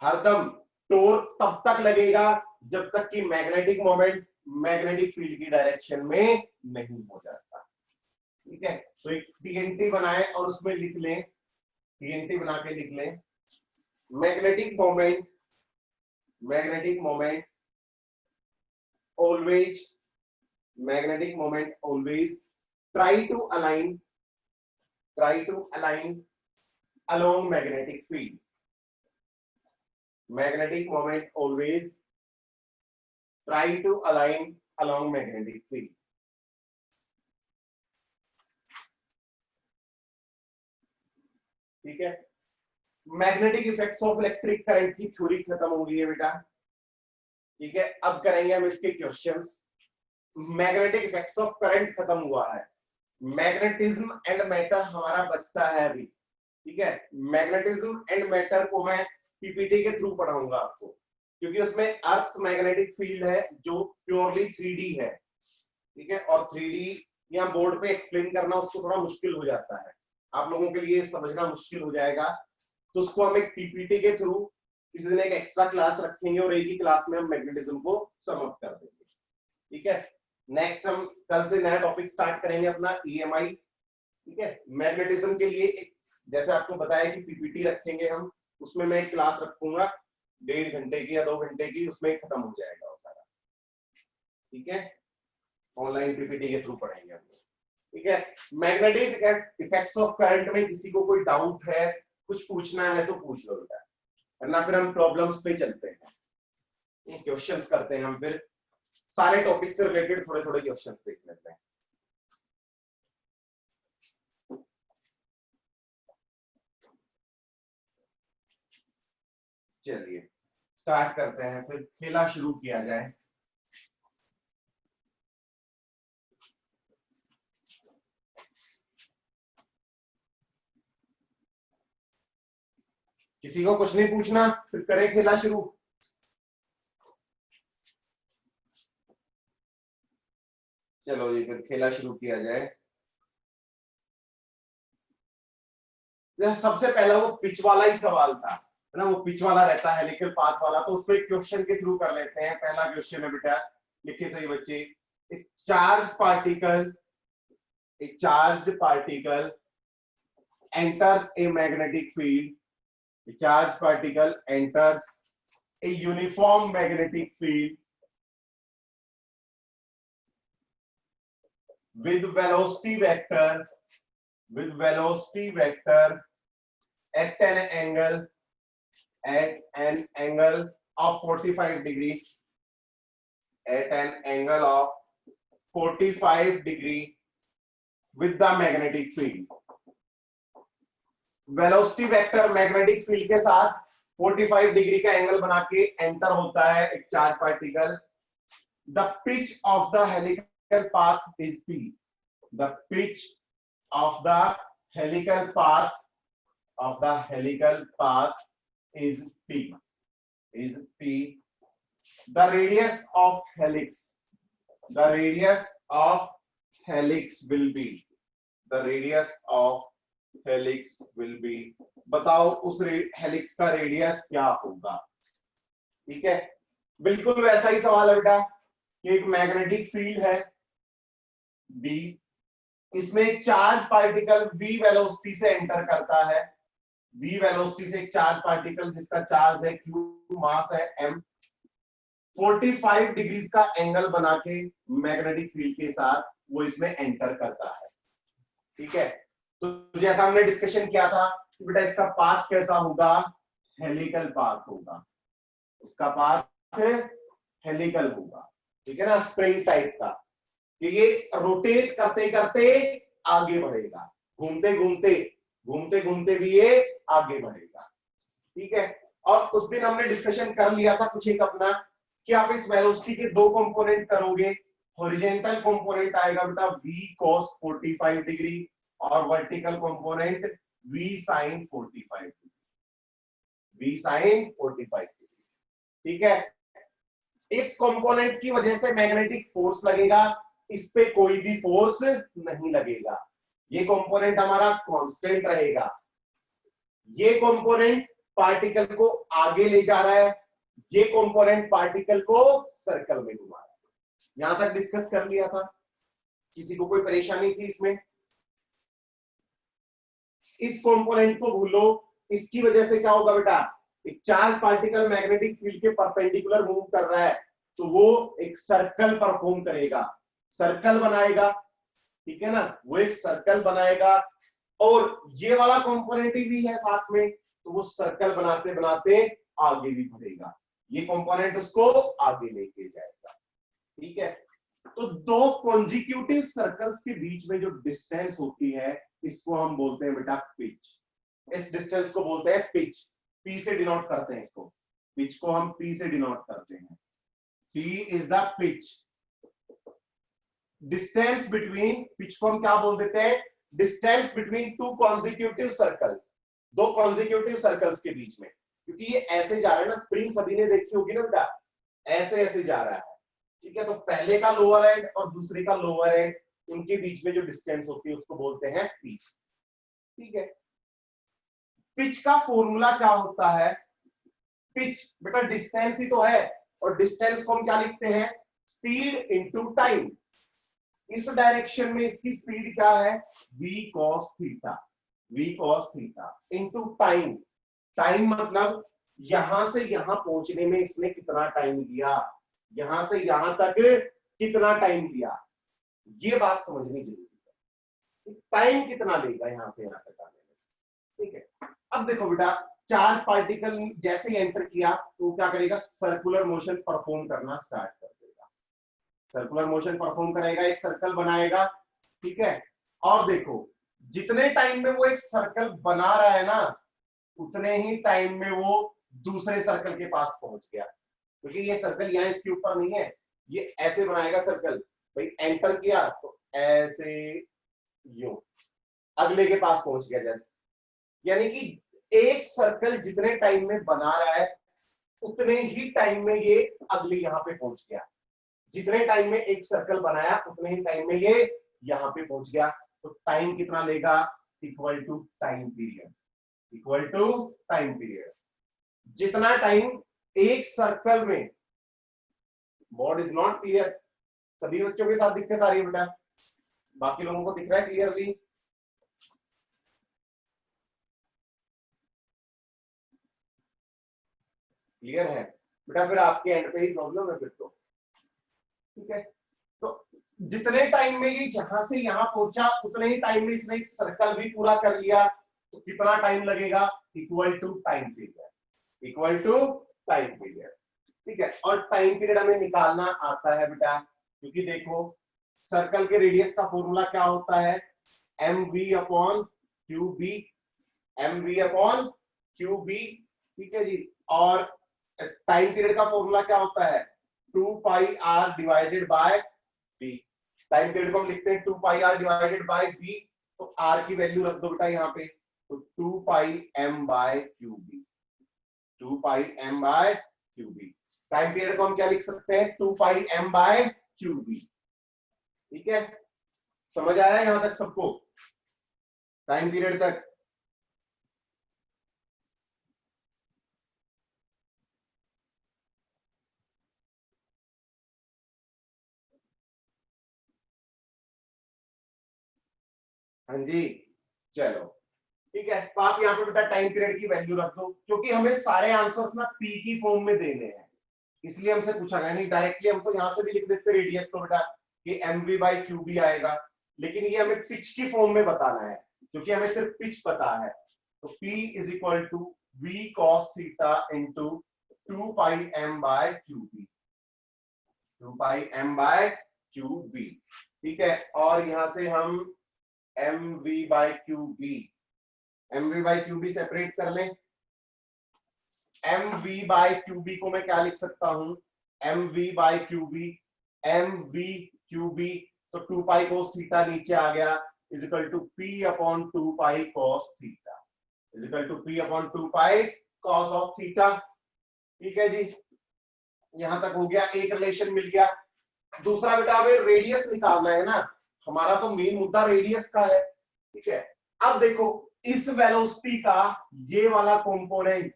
हरदम टॉर्क तब तक लगेगा जब तक कि मैग्नेटिक मोमेंट मैग्नेटिक फील्ड की डायरेक्शन में नहीं हो जाता। ठीक है। तो एक टीएनटी बनाए और उसमें लिख लें, टीएनटी बना के लिख लें, magnetic moment always, magnetic moment always try to align along magnetic field. Magnetic moment always try to align along magnetic field. ठीक है। Magnetic effects of electric current की थ्योरी खत्म हो गई है बेटा। ठीक है। अब करेंगे हम इसके questions. Magnetic effects of current खत्म हुआ है, मैग्नेटिज्म एंड मैटर हमारा बचता है अभी। ठीक है। मैग्नेटिज्म एंड मैटर को मैं पीपीटी के थ्रू पढ़ाऊंगा आपको, क्योंकि उसमें अर्थ मैग्नेटिक फील्ड है जो प्योरली 3D है। ठीक है। और 3D यहाँ बोर्ड पे एक्सप्लेन करना उसको थोड़ा मुश्किल हो जाता है, आप लोगों के लिए समझना मुश्किल हो जाएगा। तो उसको हम एक पीपीटी के थ्रू किसी दिन एक एक्स्ट्रा क्लास रखेंगे और एक ही क्लास में हम मैग्नेटिज्म को सम अप कर देंगे। ठीक है। नेक्स्ट हम कल से नया टॉपिक स्टार्ट करेंगे अपना ईएमआई। ठीक है। मैग्नेटिज्म के लिए एक, जैसे आपको बताया कि पीपीटी रखेंगे हम, उसमें मैं एक क्लास रखूंगा 1.5 घंटे की या 2 घंटे की, उसमें खत्म हो जाएगा वो सारा। ठीक है। ऑनलाइन पीपीटी के थ्रू पढ़ेंगे हम। ठीक है। मैग्नेटिक इफेक्ट्स ऑफ करंट में किसी को कोई डाउट है, कुछ पूछना है तो पूछ लो बेटा, वरना फिर हम प्रॉब्लम्स पे चलते हैं, क्वेश्चंस करते हैं हम, फिर सारे टॉपिक से रिलेटेड थोड़े थोड़े क्वेश्चंस देख लेते हैं। चलिए स्टार्ट करते हैं, फिर खेला शुरू किया जाए। किसी को कुछ नहीं पूछना, फिर करें खेला शुरू। चलो जी फिर खेला शुरू किया जाए। सबसे पहला वो पिच वाला ही सवाल था, है ना, वो पिच वाला रहता है लेकिन पाथ वाला, तो उसको एक क्वेश्चन के थ्रू कर लेते हैं। पहला क्वेश्चन है बेटा, लिखिए सही बच्चे। Charge particle enters a magnetic field. A charged particle enters a uniform magnetic field with velocity vector at an angle of 45 degrees, at an angle of 45 degree with the magnetic field. Velocity vector magnetic field के साथ 45 डिग्री का एंगल बना के एंटर होता है एक charge particle. The pitch of the helical path is p. The pitch of the helical path is p. The radius of helix will be, बताओ उस हेलिक्स का रेडियस क्या होगा। ठीक है। बिल्कुल वैसा ही सवाल है बेटा कि एक मैग्नेटिक फील्ड है B, इसमें एक चार्ज पार्टिकल v वेलोसिटी से एंटर करता है। v वेलोसिटी से एक चार्ज पार्टिकल जिसका चार्ज है q, मास है m, 45 डिग्री का एंगल बना के मैग्नेटिक फील्ड के साथ वो इसमें एंटर करता है। ठीक है, तो जैसा हमने डिस्कशन किया था कि बेटा इसका पाथ कैसा होगा, हेलिकल पाथ होगा, इसका पाथ हेलिकल होगा। ठीक है ना, स्प्रिंग टाइप का, कि ये रोटेट करते करते आगे बढ़ेगा, घूमते घूमते घूमते घूमते भी ये आगे बढ़ेगा। ठीक है, और उस दिन हमने डिस्कशन कर लिया था कुछ एक अपना कि आप इस वेलोसिटी के दो कंपोनेंट करोगे, हॉरिजॉन्टल कंपोनेंट आएगा बेटा v cos 45 डिग्री और vertical component v sin 45 degree, v sin 45 degree. ठीक है, इस कंपोनेंट की वजह से मैग्नेटिक फोर्स लगेगा, इस पे कोई भी फोर्स नहीं लगेगा, ये कंपोनेंट हमारा कांस्टेंट रहेगा। ये कंपोनेंट पार्टिकल को आगे ले जा रहा है, ये कंपोनेंट पार्टिकल को सर्कल में घुमा रहा है। यहां तक डिस्कस कर लिया था, किसी को कोई परेशानी थी इसमें? इस कंपोनेंट को भूलो, इसकी वजह से क्या होगा बेटा, एक चार्ज पार्टिकल मैग्नेटिक फील्ड के परपेंडिकुलर मूव कर रहा है तो वो एक सर्कल परफॉर्म करेगा, सर्कल बनाएगा। ठीक है ना, वो एक सर्कल बनाएगा और ये वाला कंपोनेंट भी है साथ में, तो वो सर्कल बनाते बनाते आगे भी बढ़ेगा, ये कंपोनेंट उसको आगे लेके जाएगा। ठीक है, तो दो कॉन्जिक्यूटिव सर्कल्स के बीच में जो डिस्टेंस होती है इसको हम बोलते हैं बेटा पिच। इस डिस्टेंस को बोलते हैं पिच, पी से डिनोट करते हैं इसको, पिच को हम पी से डिनोट करते हैं, P is the pitch. Distance between, pitch को हम क्या बोल देते हैं, distance between two consecutive circles, दो कॉन्जिक्यूटिव सर्कल्स के बीच में, क्योंकि ये ऐसे जा रहा है ना, स्प्रिंग सभी ने देखी होगी ना बेटा, ऐसे ऐसे जा रहा है। ठीक है, तो पहले का लोअर एंड और दूसरे का लोअर एंड, उनके बीच में जो डिस्टेंस होती है उसको बोलते हैं पिच। ठीक है, पिच का फॉर्मूला क्या होता है, पिच बेटा डिस्टेंस ही तो है, और डिस्टेंस को हम क्या लिखते हैं, स्पीड इनटू टाइम। इस डायरेक्शन में इसकी स्पीड क्या है, v cos theta, v cos theta into time. Time मतलब यहां से यहां पहुंचने में इसने कितना टाइम लिया, यहां से यहां तक कितना टाइम लिया, ये बात समझनी जरूरी है, टाइम कितना लेगा यहां से यहां तक आने में। ठीक है, अब देखो बेटा, चार्ज पार्टिकल जैसे ही एंटर किया तो क्या करेगा, सर्कुलर मोशन परफॉर्म करना स्टार्ट कर देगा, सर्कुलर मोशन परफॉर्म करेगा, एक सर्कल बनाएगा। ठीक है, और देखो जितने टाइम में वो एक सर्कल बना रहा है ना, उतने ही टाइम में वो दूसरे सर्कल के पास पहुंच गया, क्योंकि ये सर्कल यहाँ इसके ऊपर नहीं है, ये ऐसे बनाएगा सर्कल, भाई एंटर किया तो ऐसे यूं अगले के पास पहुंच गया जैसे, यानी कि एक सर्कल जितने टाइम में बना रहा है उतने ही टाइम में ये अगले यहां पे पहुंच गया, जितने टाइम में एक सर्कल बनाया उतने ही टाइम में ये यहां पे पहुंच गया। तो टाइम कितना लेगा, equal to time period, equal to time period. जितना टाइम एक सर्कल में, बोर्ड इज नॉट क्लियर, सभी बच्चों के साथ दिक्कत आ रही है बेटा, बाकी लोगों को दिख रहा है क्लियरली? क्लियर है बेटा, फिर आपके एंड पे ही प्रॉब्लम है फिर तो। ठीक है, तो जितने टाइम में ये यहां से यहां पहुंचा उतने ही टाइम में इसने एक सर्कल भी पूरा कर लिया, तो कितना टाइम लगेगा, equal to time period, equal to time period. ठीक है, और टाइम पीरियड हमें निकालना आता है बेटा, क्योंकि देखो सर्कल के रेडियस का फॉर्मूला क्या होता है, mv upon Q B, mv upon Q B. ठीक है जी, और टाइम पीरियड का फॉर्मूला क्या होता है, 2 pi r divided by B. Time period को हम लिखते हैं 2 pi r divided by B, तो आर की वैल्यू रख दो बेटा यहाँ पे, तो 2 pi m by q B, 2 pi m by q B. Time period को हम क्या लिख सकते हैं, 2 pi m by q B. ठीक है, समझ आया यहां तक सबको, टाइम पीरियड तक? हाँ जी, चलो ठीक है, तो आप यहाँ पे बेटा टाइम पीरियड की वैल्यू रख दो, क्योंकि हमें सारे आंसर्स ना पी की फॉर्म में देने हैं, इसलिए हमसे पूछा गया, नहीं डायरेक्टली हम तो यहाँ से भी लिख देते रेडियस, तो बेटा कि mv बाई क्यूबी आएगा, लेकिन ये हमें पिच की फॉर्म में बताना है क्योंकि हमें सिर्फ पिच पता है। तो P is equal to v cos theta into 2 pi m by Q B, 2 pi m by Q B, ठीक है। और यहां से हम mv बाय क्यूबी सेपरेट कर लें। mv बाय क्यूबी को मैं क्या लिख सकता हूं, mv by Q B, mv Q B, तो 2 पाई cos थीटा नीचे आ गया is equal to p upon 2 pi cos theta, is equal to p upon 2 pi cos of theta, ठीक है जी। यहां तक हो गया, एक रिलेशन मिल गया। दूसरा बेटा हमें रेडियस निकालना है ना, हमारा तो मेन मुद्दा रेडियस का है, ठीक है। अब देखो इस वेलोसिटी का ये वाला कंपोनेंट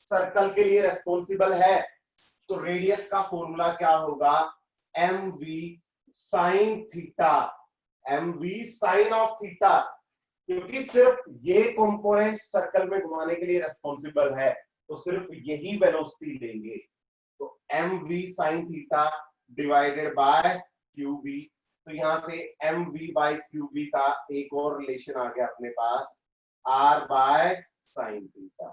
सर्कल के लिए रेस्पॉन्सिबल है, तो रेडियस का फॉर्मूला क्या होगा, mv sin theta, mv sin of theta, क्योंकि सिर्फ ये कंपोनेंट सर्कल में घुमाने के लिए रेस्पॉन्सिबल है, तो सिर्फ यही वेलोसिटी लेंगे। तो mv sin theta divided by Q B, तो यहां से mv बाय क्यूबी का एक और रिलेशन आ गया अपने पास, r by sine theta.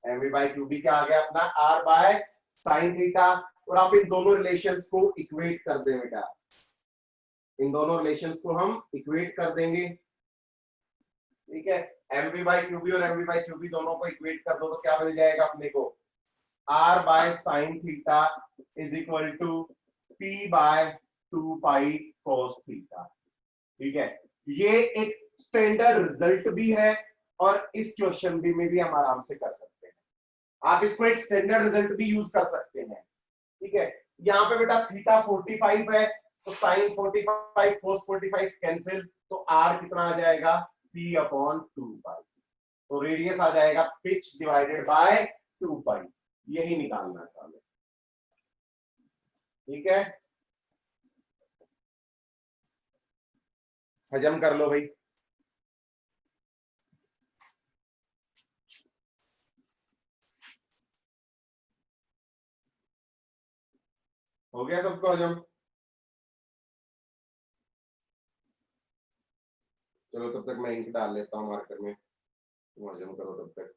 mv by Q B क्या आ गया अपना, r बाय साइन थीटा। और आप इन दोनों रिलेशंस को इक्वेट कर दें बेटा, इन दोनों रिलेशंस को हम इक्वेट कर देंगे, ठीक है। mv बाय क्यूबी और mv बाय क्यूबी दोनों को इक्वेट कर दो तो क्या मिल जाएगा अपने को, r by sine theta is equal to p by 2 pi cos theta, ठीक है। ये एक स्टैंडर्ड रिजल्ट भी है और इस क्वेश्चन भी में भी हम आराम से कर सकते हैं, आप इसको एक स्टैंडर्ड रिजल्ट भी यूज कर सकते हैं, ठीक है। यहाँ पे बेटा थीटा 45 है, तो साइन 45 cos 45 कैंसिल, तो r कितना आ जाएगा, p अपॉन 2 पाई, तो रेडियस आ जाएगा पिच डिवाइडेड बाय 2 पाई, यही निकालना था हमें, ठीक है। हजम कर लो भाई, हो गया सबको हजम, चलो तब तक मैं इंक डाल लेता हूँ मार्कर में, तुम हजम करो तब तक।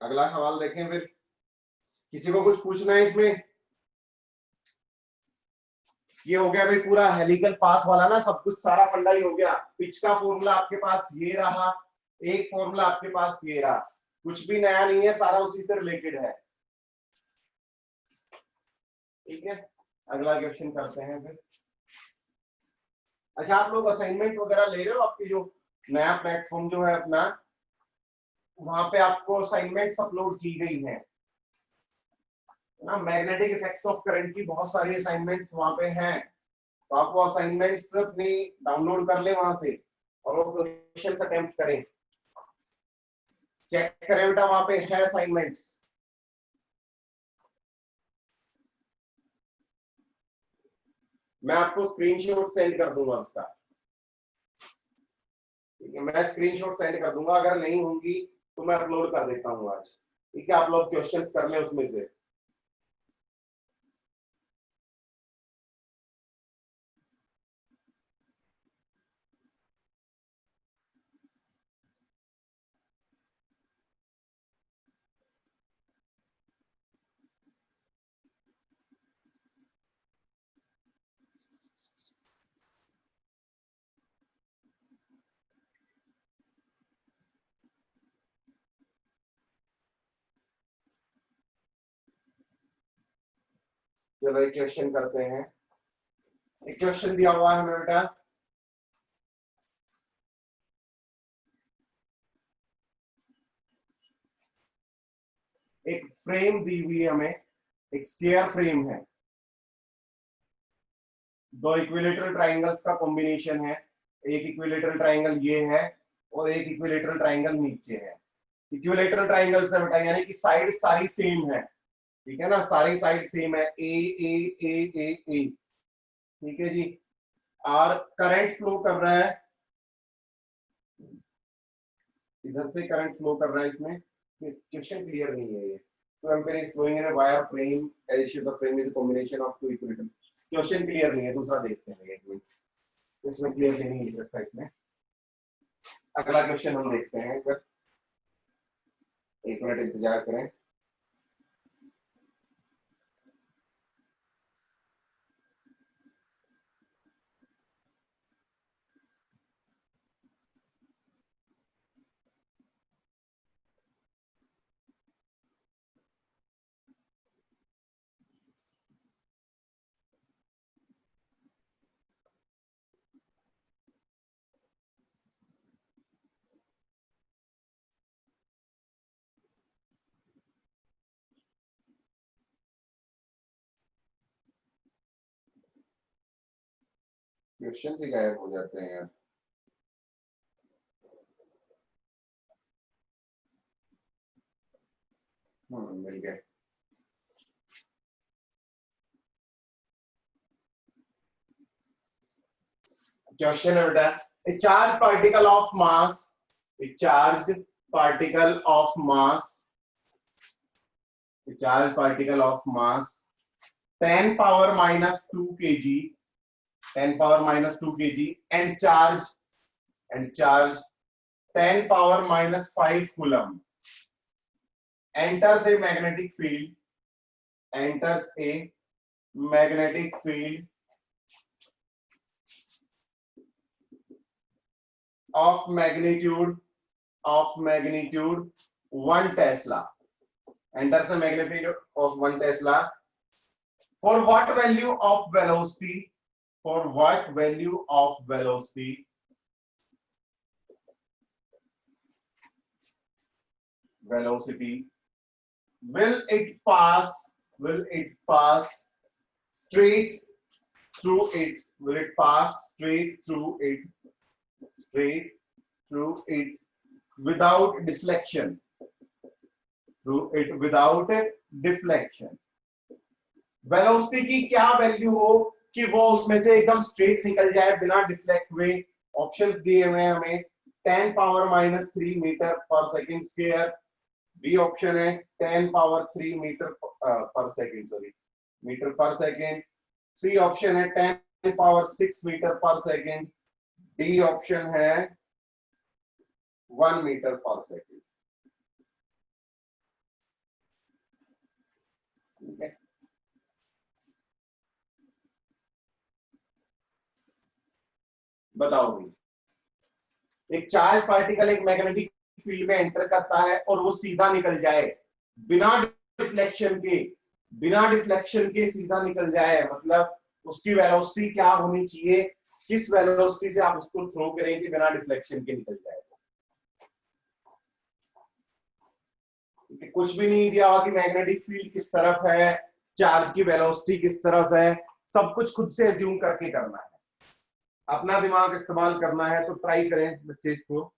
अगला सवाल देखें फिर, किसी को कुछ पूछना है इसमें, ये हो गया भाई पूरा हेलिकल पाथ वाला ना, सब कुछ सारा फंडा ही हो गया। पिच का फॉर्मूला आपके पास ये रहा, एक फॉर्मूला आपके पास ये रहा, कुछ भी नया नहीं है, सारा उसी से रिलेटेड है, ठीक है। अगला क्वेश्चन करते हैं फिर। अच्छा आप लोग असाइनमेंट वगैरह ले रहे हो, आपकी जो नया प्लेटफॉर्म जो है अपना, वहां पे आपको असाइनमेंट्स अपलोड की गई हैं ना, मैग्नेटिक इफेक्ट्स ऑफ करंट की बहुत सारी असाइनमेंट्स वहां पे हैं, तो आप वो असाइनमेंट्स अपनी डाउनलोड कर लें वहां से और वो क्वेश्चंस अटेम्प्ट करें, चेक करें बेटा वहां पे है असाइनमेंट्स। मैं आपको स्क्रीनशॉट सेंड कर दूंगा उसका, ठीक है, मैं स्क्रीनशॉट सेंड कर दूंगा, अगर नहीं होंगी तो मैं अपलोड कर देता हूँ आज, ठीक है। आप लोग क्वेश्चंस कर लें उसमें से। चलो एक क्वेश्चन करते हैं, एक क्वेश्चन दिया हुआ है हमें बेटा, एक फ्रेम दी हुई है हमें, एक स्क्वायर फ्रेम है, दो इक्विलेटरल ट्राइंगल्स का कॉम्बिनेशन है, एक इक्विलेटरल ट्राइंगल ये है और एक इक्विलेटरल ट्राइंगल नीचे है। इक्विलेटरल ट्राइंगल से बेटा यानी कि साइड सारी सेम है, ठीक है ना, सारी साइड सेम है, ए ए ए ए ए, ठीक है जी। और करंट फ्लो कर रहा है, इधर से करंट फ्लो कर रहा है इसमें। क्वेश्चन क्लियर नहीं है ये। तो ampere is flowing in a wire frame as if the frame is a combination of two equilateral. Question clear नहीं है, दूसरा देखते हैं एक मिनट, इसमें क्लियर नहीं लिख रखा इसमें। अगला क्वेश्चन हम देखते हैं, एक मिनट इंतजार करें। क्वेश्चन से गायब हो जाते हैं यार। मिल गए। क्वेश्चन है बेटा, ए charge particle of mass, A charge particle of mass, A charge particle of mass 10 power minus 2 kg, 10 power minus 2 kg and charge 10 power minus 5 coulomb enters a magnetic field, enters a magnetic field of magnitude 1 Tesla, enters a magnetic field of 1 Tesla. For what value of velocity, for what value of velocity will it pass straight through it, will it pass straight through it without deflection, through it without deflection। Velocity की क्या वैल्यू हो कि वो उसमें से एकदम स्ट्रेट निकल जाए बिना डिफ्लेक्ट हुए। ऑप्शंस दिए हुए हैं हमें, 10 पावर माइनस 3 मीटर पर सेकंड स्क्वायर, बी ऑप्शन है 10 पावर 3 मीटर पर सेकंड, सॉरी मीटर पर सेकंड, सी ऑप्शन है 10 पावर 6 मीटर पर सेकंड, डी ऑप्शन है 1 मीटर पर सेकंड। ठीक है, बताओ भाई, एक चार्ज पार्टिकल एक मैग्नेटिक फील्ड में एंटर करता है और वो सीधा निकल जाए बिना डिफ्लेक्शन के, बिना डिफ्लेक्शन के सीधा निकल जाए, मतलब उसकी वेलोसिटी क्या होनी चाहिए, किस वेलोसिटी से आप उसको थ्रो करेंगे बिना डिफ्लेक्शन के निकल जाए। कुछ भी नहीं दिया हुआ कि मैग्नेटिक फील्ड किस तरफ है, चार्ज की वेलोसिटी किस तरफ है, सब कुछ खुद से एज्यूम करके करना है, अपना दिमाग इस्तेमाल करना है। तो ट्राई करें बच्चे इसको।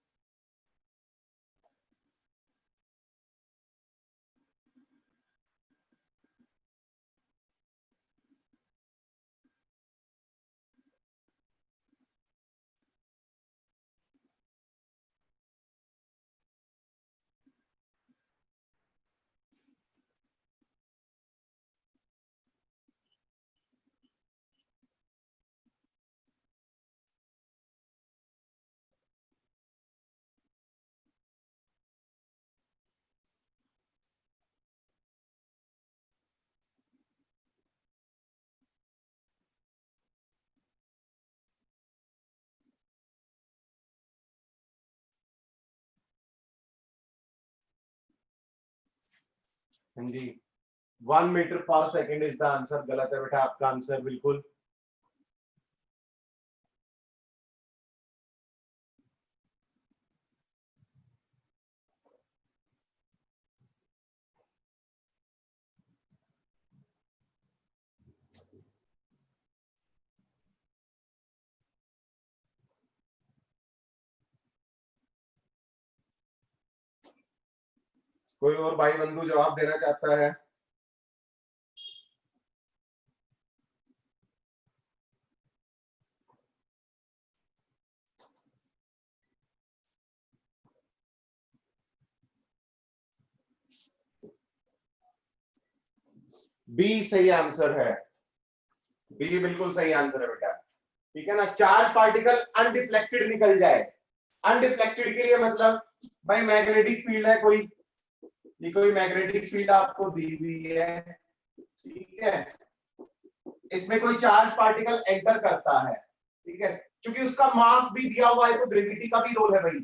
हाँ जी, 1 मीटर पर सेकेंड इज द आंसर। गलत है बेटा आपका आंसर बिल्कुल। कोई और भाई बंधु जवाब देना चाहता है? बी सही आंसर है, बी बिल्कुल सही आंसर है बेटा। ठीक है ना, चार्ज पार्टिकल अनडिफ्लेक्टेड निकल जाए। अनडिफ्लेक्टेड के लिए मतलब भाई मैग्नेटिक फील्ड है कोई, ये कोई मैग्नेटिक फील्ड आपको दी हुई है, ठीक है, इसमें कोई चार्ज पार्टिकल एंटर करता है, ठीक है, क्योंकि उसका मास भी दिया हुआ है तो ग्रेविटी का भी रोल है भाई।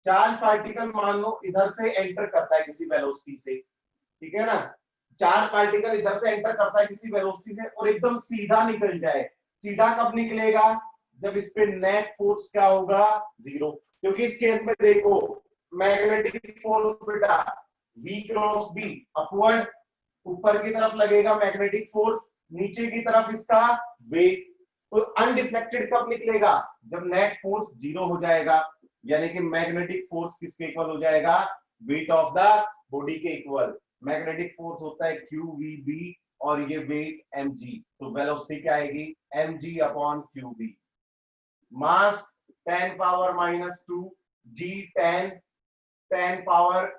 चार्ज पार्टिकल मान लो इधर से एंटर करता है किसी वेलोसिटी से, ठीक है ना, चार्ज पार्टिकल इधर से एंटर करता है किसी वेलोसिटी से और एकदम सीधा निकल जाए। सीधा कब निकलेगा, जब इस पे नेट फोर्स क्या होगा, जीरो। क्योंकि इस केस में देखो मैग्नेटिक फोर्स बेटा V क्रॉस B अपवर्ड, ऊपर की तरफ लगेगा मैग्नेटिक फोर्स, नीचे की तरफ इसका वेट। तो अनडिफ्लेक्टेड कब निकलेगा, जब नेट फोर्स जीरो हो जाएगा, यानी कि मैग्नेटिक फोर्स किसके इक्वल हो जाएगा, वेट ऑफ द बॉडी के इक्वल। मैग्नेटिक फोर्स होता है QVB और ये वेट mg, तो वेलोसिटी क्या आएगी mg अपॉन QV। मास 10 पावर -2 g 10 पावर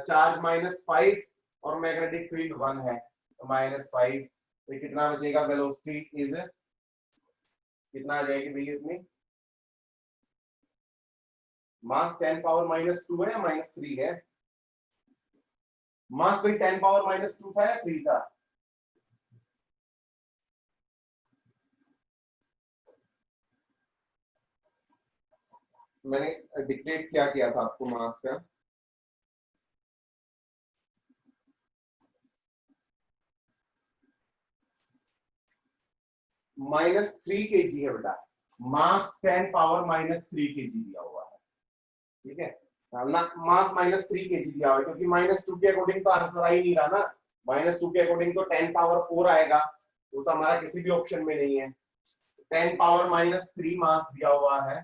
चार्ज -5 और मैग्नेटिक फील्ड 1 है तो -5, तो कितना बचेगा, वेलोसिटी इज कितना आ जाएगी भैया इसमें, मास 10 पावर -2 है या -3 है, मास भाई 10 पावर -2 था या 3 था, मैंने डिक्टेट क्या किया था आपको मास का, -3 kg है बेटा, मास 10 पावर -3 kg दिया हुआ है, ठीक है ना, मास -3 kg दिया हुआ है, क्योंकि -2 के अकॉर्डिंग तो आंसर आ ही नहीं रहा ना, -2 के अकॉर्डिंग तो 10 पावर 4 आएगा, वो तो हमारा किसी भी ऑप्शन में नहीं है। 10 पावर -3 मास दिया हुआ है,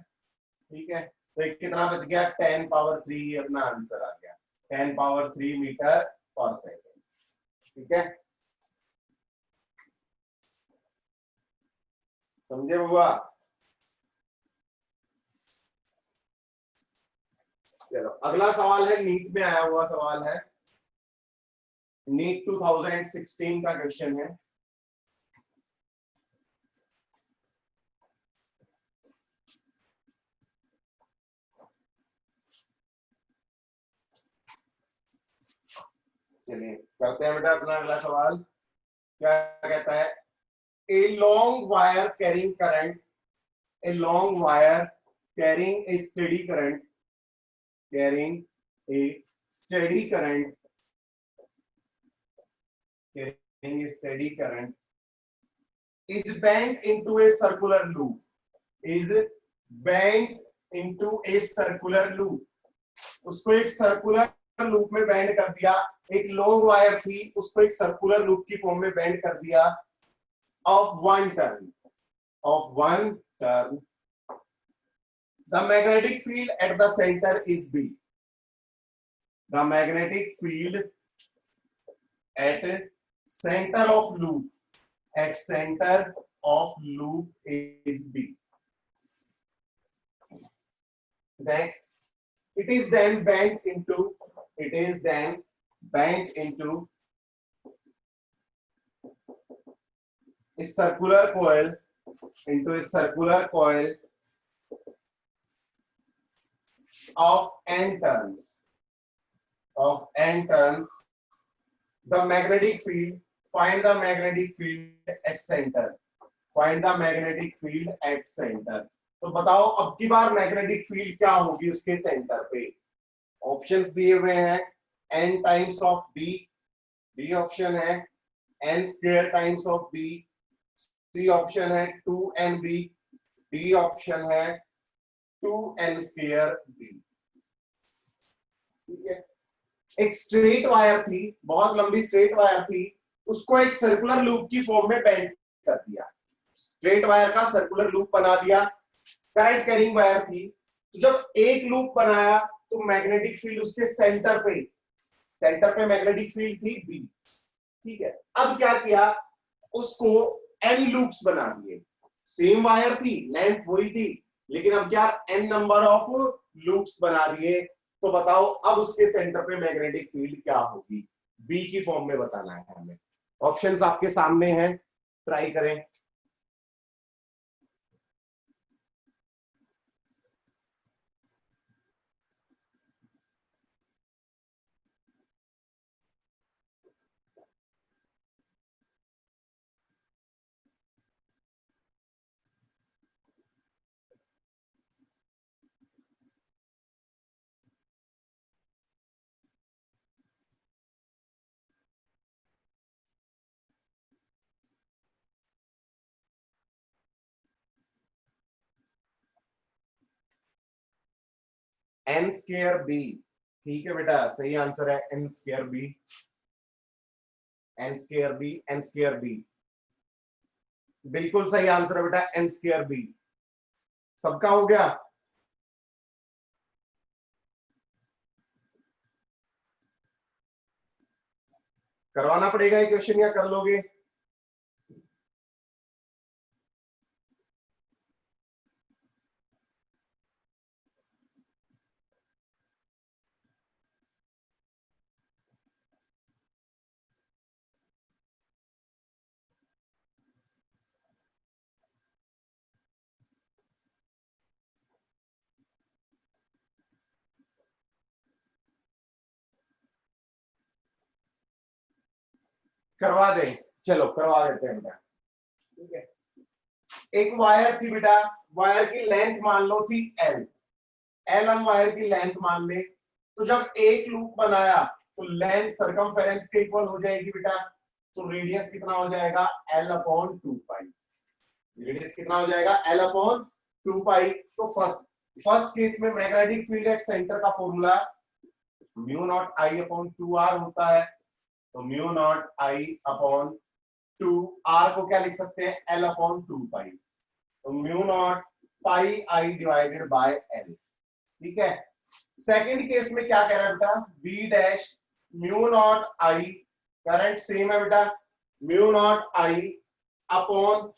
ठीक है, तो एक कितना बच गया, 10 पावर 3 अपना आंसर आ गया, 10 पावर 3 मीटर पर सेकेंड, ठीक है, समझे बुआ। चलो अगला सवाल है, नीट में आया हुआ सवाल है, नीट 2016 का क्वेश्चन है। चलिए करते हैं बेटा अपना अगला सवाल, क्या कहता है, a long wire carrying current, a long wire carrying a steady current, carrying a steady current, carrying a steady current is bent into a circular loop, is bent into a circular loop, उसको एक सर्कुलर लूप में बैंड कर दिया, एक लॉन्ग वायर थी उसको एक सर्कुलर लूप की फॉर्म में बैंड कर दिया, of one turn, of one turn, the magnetic field at the centre is B, the magnetic field at center of loop, at center of loop is B. Next, it is then bent into a circular coil, into a circular coil of n turns, the magnetic field, find the magnetic field at center, find the magnetic field at center। तो बताओ अब की बार मैग्नेटिक फील्ड क्या होगी उसके सेंटर पे, ऑप्शंस दिए हुए हैं, n times of B, B option है n square times of B, C option है 2nB, D ऑप्शन है 2n स्क्वायर B, ठीक है। एक स्ट्रेट वायर थी, बहुत लंबी स्ट्रेट वायर थी, उसको एक सर्कुलर लूप की फॉर्म में बेंड कर दिया, स्ट्रेट वायर का सर्कुलर लूप बना दिया, करंट कैरिंग वायर थी, तो जब एक लूप बनाया तो मैग्नेटिक फील्ड उसके सेंटर पे मैग्नेटिक फील्ड थी B, ठीक है। अब क्या किया, उसको n लूप्स बना दिए, सेम वायर थी, लेंथ वही थी, लेकिन अब क्या n नंबर ऑफ लूप्स बना दिए। तो बताओ अब उसके सेंटर पे मैग्नेटिक फील्ड क्या होगी, B की फॉर्म में बताना है हमें। ऑप्शंस आपके सामने हैं, ट्राई करें। एन स्क्वायर बी, ठीक है बेटा, सही आंसर है N square B, N square B, N square B, बिल्कुल सही आंसर है बेटा एन स्क्वायर बी। सबका हो गया? करवाना पड़ेगा ये क्वेश्चन या कर लोगे? करवा दे, चलो करवा देते हैं बेटा, ठीक है। एक वायर थी बेटा, वायर की लेंथ मान लो थी एल, एल हम वायर की लेंथ मान ले, तो जब एक लूप बनाया तो लेंथ सरकमफेरेंस के इक्वल हो जाएगी बेटा, तो रेडियस कितना हो जाएगा एल अपॉन 2 पाई, रेडियस कितना हो जाएगा एल अपॉन 2 पाई। तो फर्स्ट केस में मैग्नेटिक फील्ड एट सेंटर का formula mu naught I upon 2 R होता है, तो mu naught I upon 2 R को क्या लिख सकते हैं एल अपॉन 2 पाई, तो mu naught pi I divided by L, ठीक है। सेकंड केस में क्या कह रहा है बेटा, B dash mu naught I, current same है बेटा, mu naught I upon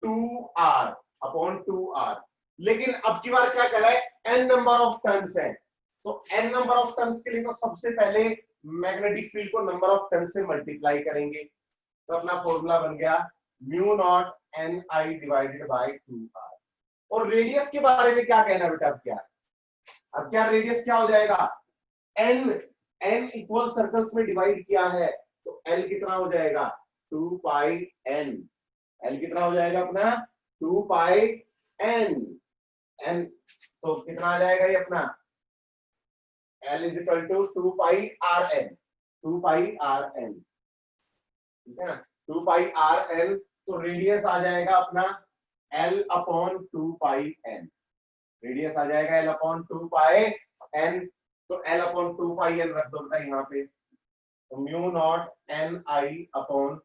2 R, upon 2 R, लेकिन अब की बार क्या कर रहा है एन नंबर ऑफ टर्न्स है, तो एन नंबर ऑफ टर्न्स के लिए तो सबसे पहले मैग्नेटिक फील्ड को नंबर ऑफ टर्न्स से मल्टीप्लाई करेंगे, तो अपना फॉर्मूला बन गया mu naught N I divided by 2 R. और रेडियस के बारे में क्या कहना बेटा, अब क्या रेडियस क्या हो जाएगा, एन, एन इक्वल सर्कल्स में डिवाइड किया है, तो एल कितना हो जाएगा 2 पाई एन, एल कितना हो जाएगा अपना 2 पाई एन, एन तो कितना आ जाएगा ये अपना L is equal to 2 pi R N, 2 pi R N, ठीक है ना, 2 पाई आर एन, तो रेडियस आ जाएगा अपना L upon 2 pi N, radius आ जाएगा एल अपॉन 2 पाई एन, तो एल अपॉन 2 पाई एन रख दो बेटा यहाँ पे, तो mu naught N I upon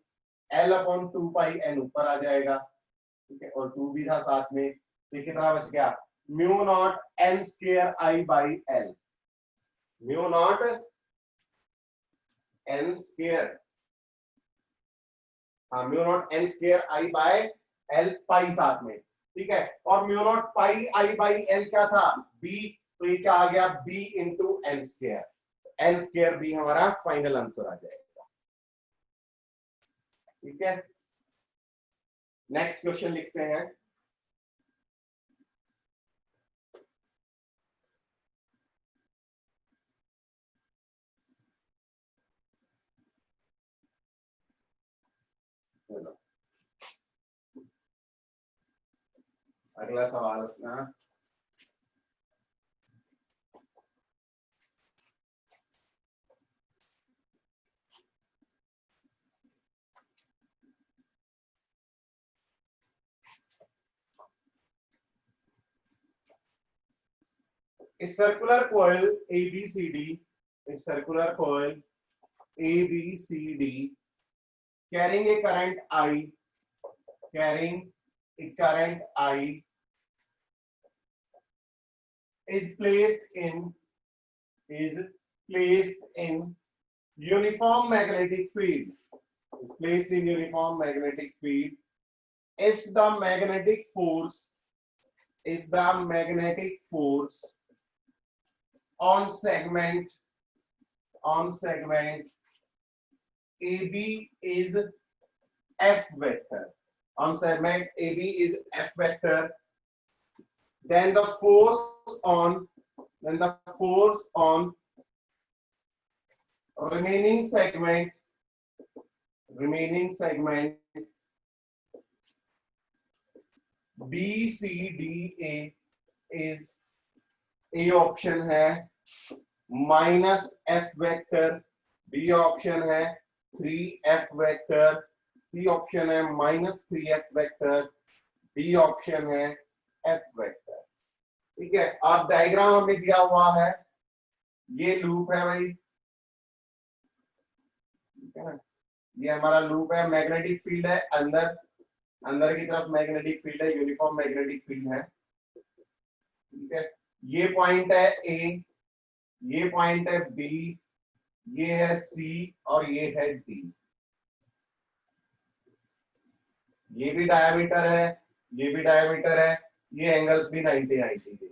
L upon 2 pi N ऊपर आ जाएगा, ठीक है, और 2 भी था साथ में, तो कितना बच गया mu naught n square I by L, mu naught n square, हाँ mu naught n square I by L, pi साथ में, ठीक है, और mu naught pi I by L क्या था बी, तो ये क्या आ गया B into n square, n square B हमारा फाइनल आंसर आ जाएगा, ठीक है। नेक्स्ट क्वेश्चन लिखते हैं, अगला सवाल अपना, इस सर्कुलर कॉइल ABCD, इस circular coil ABCD carrying a current I, carrying a current I is placed in uniform magnetic field, is placed in uniform magnetic field if the magnetic force, if the magnetic force on segment AB is F vector. On segment AB is F vector. Then the force on remaining segment BCDA is A option है minus F vector, B option है 3F वेक्टर, C ऑप्शन है minus 3F vector, D option है F वेक्टर। ठीक है, अब डायग्राम हमें दिया हुआ है, ये लूप है भाई, ठीक है ना, ये हमारा लूप है, मैग्नेटिक फील्ड है अंदर की तरफ, मैग्नेटिक फील्ड है, यूनिफॉर्म मैग्नेटिक फील्ड है। ठीक है, ये पॉइंट है ए, ये पॉइंट है बी, ये है सी और ये है डी। ये भी डायमीटर है, ये भी डायमीटर है, ये एंगल्स भी 90 90 के।